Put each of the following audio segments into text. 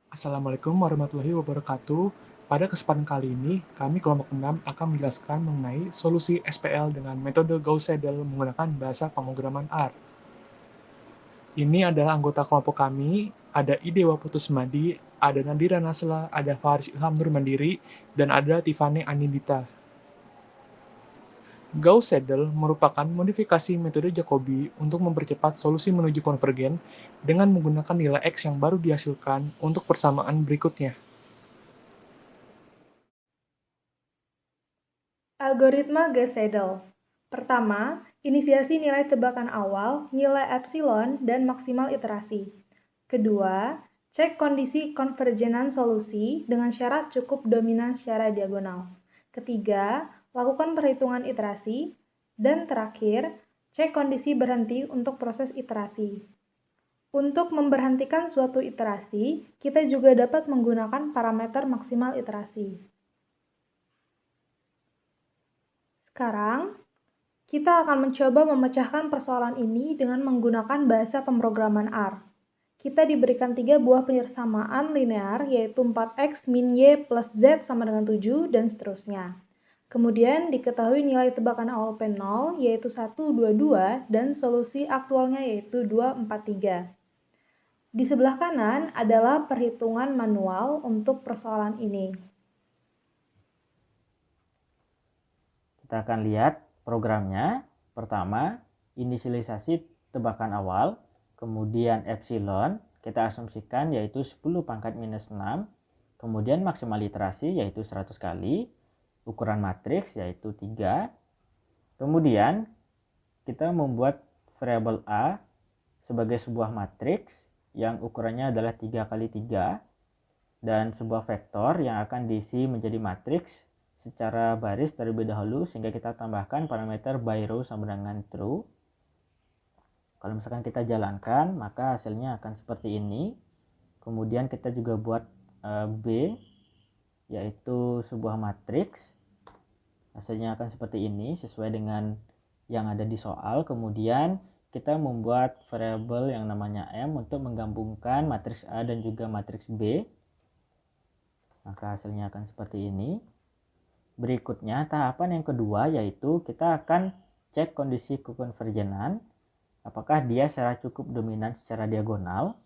Assalamualaikum warahmatullahi wabarakatuh. Pada kesempatan kali ini, kami kelompok 6 akan menjelaskan mengenai solusi SPL dengan metode Gauss-Seidel menggunakan bahasa pemrograman R. Ini adalah anggota kelompok kami, ada Idewa Putus Sumadi, ada Nadira Nasla, ada Faris Ilham Nurmandiri, dan ada Tiffany Anindita. Gauss-Seidel merupakan modifikasi metode Jacobi untuk mempercepat solusi menuju konvergen dengan menggunakan nilai X yang baru dihasilkan untuk persamaan berikutnya. Algoritma Gauss-Seidel. Pertama, inisiasi nilai tebakan awal, nilai epsilon, dan maksimal iterasi. Kedua, cek kondisi konvergenan solusi dengan syarat cukup dominan secara diagonal. Ketiga, lakukan perhitungan iterasi. Dan terakhir, cek kondisi berhenti untuk proses iterasi. Untuk memberhentikan suatu iterasi, kita juga dapat menggunakan parameter maksimal iterasi. Sekarang, kita akan mencoba memecahkan persoalan ini dengan menggunakan bahasa pemrograman R. Kita diberikan 3 buah persamaan linear, yaitu 4x min y plus z sama dengan 7, dan seterusnya. Kemudian diketahui nilai tebakan awal P0, yaitu 1, 2, 2, dan solusi aktualnya yaitu 2, 4, 3. Di sebelah kanan adalah perhitungan manual untuk persoalan ini. Kita akan lihat programnya. Pertama, inisialisasi tebakan awal, kemudian epsilon, kita asumsikan yaitu 10 pangkat minus 6, kemudian maksimal iterasi yaitu 100 kali, ukuran matriks yaitu 3, kemudian kita membuat variabel A sebagai sebuah matriks yang ukurannya adalah 3 kali 3 dan sebuah vektor yang akan diisi menjadi matriks secara baris terlebih dahulu sehingga kita tambahkan parameter by row sama dengan true. Kalau misalkan kita jalankan maka hasilnya akan seperti ini. Kemudian kita juga buat B yaitu sebuah matriks. Hasilnya akan seperti ini sesuai dengan yang ada di soal. Kemudian kita membuat variabel yang namanya M untuk menggabungkan matriks A dan juga matriks B. Maka hasilnya akan seperti ini. Berikutnya tahapan yang kedua yaitu kita akan cek kondisi kekonvergenan. Apakah dia secara cukup dominan secara diagonal.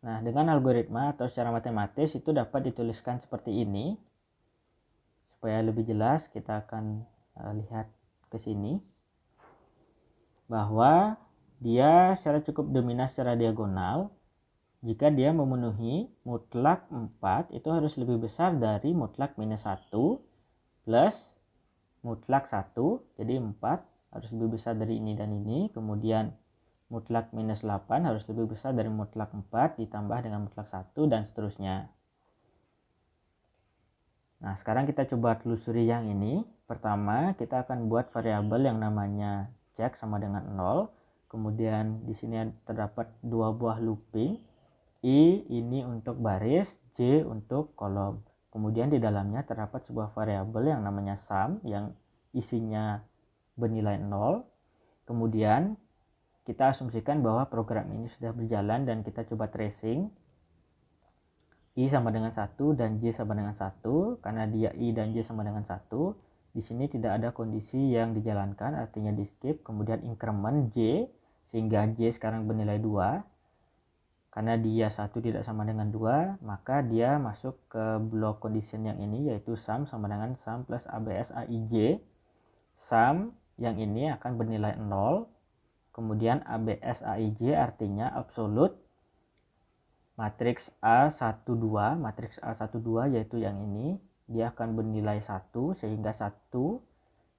Nah, dengan algoritma atau secara matematis itu dapat dituliskan seperti ini. Supaya lebih jelas kita akan lihat ke sini. Bahwa dia secara cukup dominan secara diagonal. Jika dia memenuhi mutlak 4 itu harus lebih besar dari mutlak minus 1 plus mutlak 1. Jadi 4 harus lebih besar dari ini dan ini. Kemudian mutlak minus 8 harus lebih besar dari mutlak 4 ditambah dengan mutlak 1 dan seterusnya. Nah, sekarang kita coba telusuri yang ini. Pertama, kita akan buat variabel yang namanya cek sama dengan 0. Kemudian di sini terdapat dua buah looping. I ini untuk baris, J untuk kolom. Kemudian di dalamnya terdapat sebuah variabel yang namanya sum yang isinya bernilai 0. Kemudian kita asumsikan bahwa program ini sudah berjalan dan kita coba tracing. I sama dengan 1 dan J sama dengan 1. Karena dia I dan J sama dengan 1, di sini tidak ada kondisi yang dijalankan, artinya di skip. Kemudian increment J sehingga J sekarang bernilai 2. Karena dia 1 tidak sama dengan 2, maka dia masuk ke blok condition yang ini, yaitu sum sama dengan sum plus ABS AIJ. Sum yang ini akan bernilai 0. Kemudian ABS AIJ artinya absolute matriks A12. Matriks A12 yaitu yang ini. Dia akan bernilai 1, sehingga 1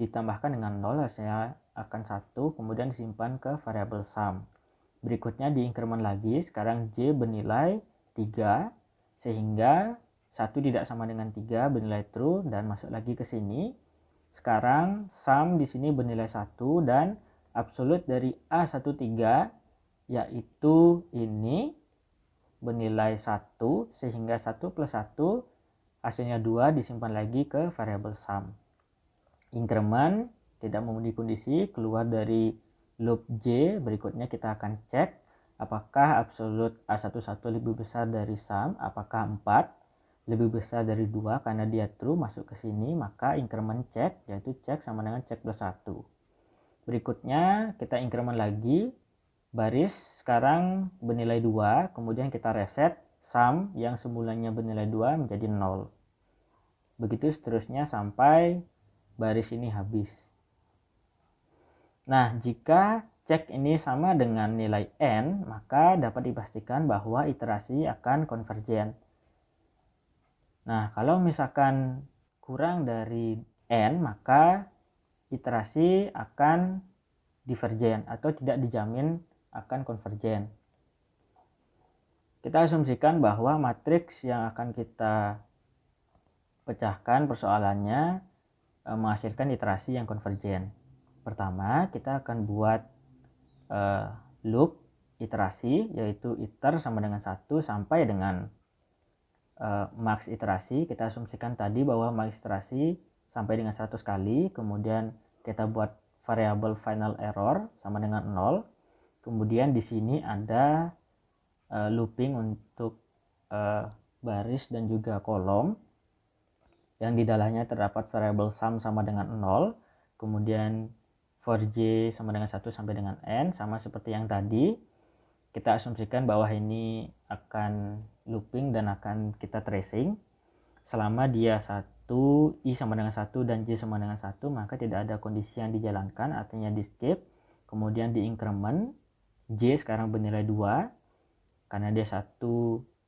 ditambahkan dengan 0 hasilnya akan 1. Kemudian disimpan ke variabel sum. Berikutnya di increment lagi, sekarang J bernilai 3, sehingga 1 tidak sama dengan 3 bernilai true dan masuk lagi ke sini. Sekarang sum di sini bernilai 1 dan absolute dari A13 yaitu ini bernilai 1, sehingga 1 plus 1 hasilnya 2 disimpan lagi ke variabel sum. Increment tidak memenuhi kondisi, keluar dari loop J. Berikutnya kita akan cek apakah absolut A11 lebih besar dari sum, apakah 4 lebih besar dari 2, karena dia true masuk ke sini, maka increment check, yaitu check sama dengan check plus 1. Berikutnya kita increment lagi, baris sekarang bernilai 2, kemudian kita reset sum yang semulanya bernilai 2 menjadi 0. Begitu seterusnya sampai baris ini habis. Nah, jika cek ini sama dengan nilai n, maka dapat dipastikan bahwa iterasi akan konvergen. Nah, kalau misalkan kurang dari n, maka iterasi akan divergen atau tidak dijamin akan konvergen. Kita asumsikan bahwa matriks yang akan kita pecahkan persoalannya menghasilkan iterasi yang konvergen. Pertama, kita akan buat loop iterasi, yaitu iter sama dengan 1 sampai dengan max iterasi. Kita asumsikan tadi bahwa max iterasi sampai dengan 100 kali, kemudian kita buat variabel final error sama dengan 0. Kemudian di sini ada looping untuk baris dan juga kolom, yang di dalamnya terdapat variabel sum sama dengan 0, kemudian for j sama dengan 1 sampai dengan n, sama seperti yang tadi. Kita asumsikan bahwa ini akan looping dan akan kita tracing. Selama dia 1, i sama dengan 1 dan j sama dengan 1, maka tidak ada kondisi yang dijalankan, artinya di skip. Kemudian di increment, j sekarang bernilai 2, karena dia 1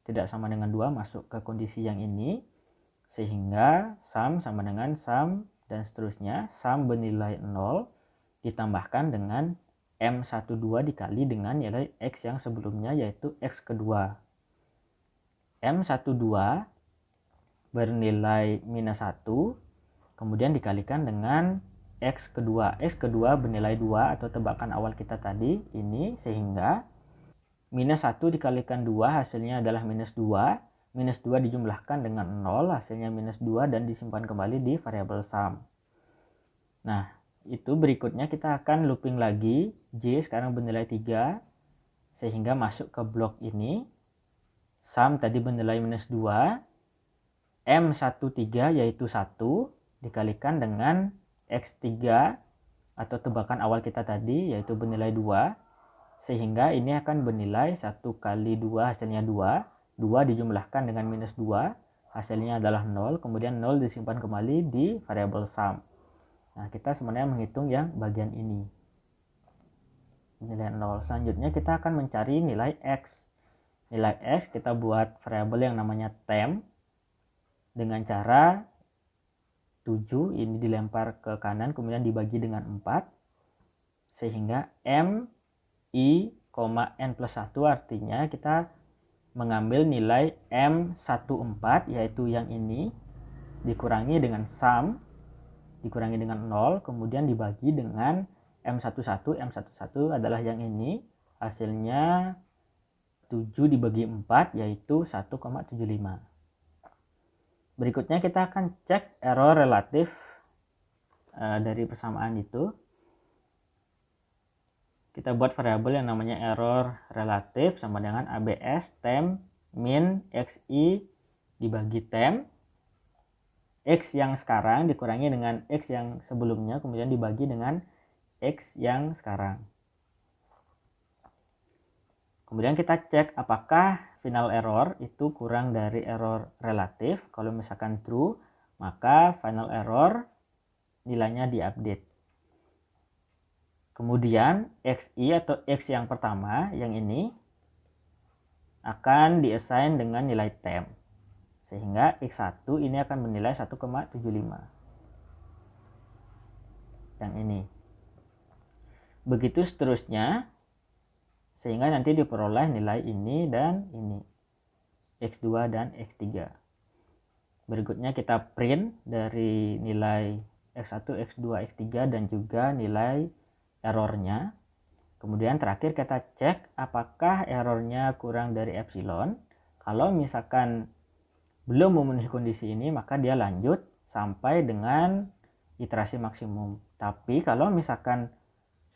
tidak sama dengan 2 masuk ke kondisi yang ini, sehingga sum sama dengan sum dan seterusnya. Sum bernilai 0 ditambahkan dengan M12 dikali dengan nilai X yang sebelumnya, yaitu X kedua. M12 bernilai minus 1, kemudian dikalikan dengan X kedua. X kedua bernilai 2 atau tebakan awal kita tadi ini, sehingga minus 1 dikalikan 2 hasilnya adalah minus 2. Minus 2 dijumlahkan dengan 0, hasilnya minus 2 dan disimpan kembali di variabel sum. Nah, itu berikutnya kita akan looping lagi, j sekarang bernilai 3, sehingga masuk ke blok ini. Sum tadi bernilai minus 2, M13 yaitu 1 dikalikan dengan X3 atau tebakan awal kita tadi, yaitu bernilai 2, sehingga ini akan bernilai 1 kali 2 hasilnya 2, 2 dijumlahkan dengan minus 2, hasilnya adalah 0, kemudian 0 disimpan kembali di variabel sum. Nah, kita sebenarnya menghitung yang bagian ini, nilai 0. Selanjutnya kita akan mencari nilai X. Nilai X kita buat variabel yang namanya temp dengan cara 7 ini dilempar ke kanan kemudian dibagi dengan 4, sehingga M I, n plus 1, artinya kita mengambil nilai M14 yaitu yang ini dikurangi dengan sum dikurangi dengan 0, kemudian dibagi dengan M11. M11 adalah yang ini, hasilnya 7 dibagi 4 yaitu 1,75. Berikutnya kita akan cek error relatif dari persamaan itu. Kita buat variabel yang namanya error relatif sama dengan ABS temp min XI dibagi temp. X yang sekarang dikurangi dengan X yang sebelumnya, kemudian dibagi dengan X yang sekarang. Kemudian kita cek apakah final error itu kurang dari error relatif. Kalau misalkan true, maka final error nilainya diupdate. Kemudian XI atau X yang pertama, yang ini, akan diassign dengan nilai temp. Sehingga X1 ini akan bernilai 1,75. Yang ini. Begitu seterusnya, sehingga nanti diperoleh nilai ini dan ini. X2 dan X3. Berikutnya kita print dari nilai X1, X2, X3 dan juga nilai errornya. Kemudian terakhir kita cek apakah errornya kurang dari epsilon. Kalau misalkan belum memenuhi kondisi ini, maka dia lanjut sampai dengan iterasi maksimum. Tapi kalau misalkan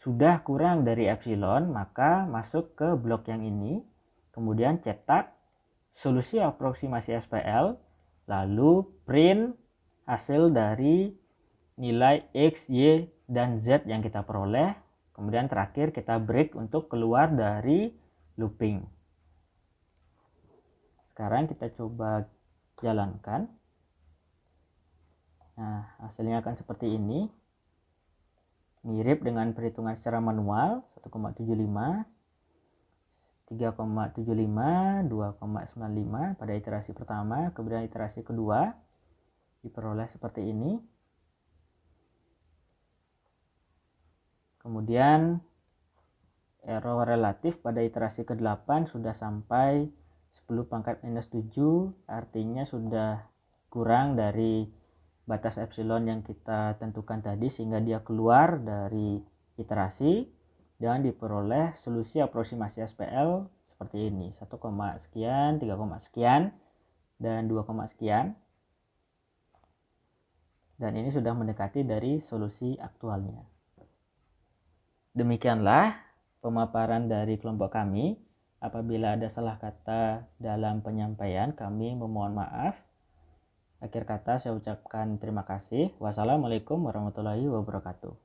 sudah kurang dari epsilon, maka masuk ke blok yang ini, kemudian cetak solusi aproksimasi SPL, lalu print hasil dari nilai X, Y, dan Z yang kita peroleh. Kemudian terakhir kita break untuk keluar dari looping. Sekarang kita coba jalankan. Nah, hasilnya akan seperti ini. Mirip dengan perhitungan secara manual, 1,75, 3,75, 2,95 pada iterasi pertama, kemudian iterasi kedua diperoleh seperti ini. Kemudian error relatif pada iterasi ke-8 sudah sampai 10 pangkat minus 7, artinya sudah kurang dari batas epsilon yang kita tentukan tadi, sehingga dia keluar dari iterasi dan diperoleh solusi aproksimasi SPL seperti ini, 1, sekian, 3, sekian, dan 2, sekian. Dan ini sudah mendekati dari solusi aktualnya. Demikianlah pemaparan dari kelompok kami. Apabila ada salah kata dalam penyampaian, kami memohon maaf. Akhir kata saya ucapkan terima kasih. Wassalamualaikum warahmatullahi wabarakatuh.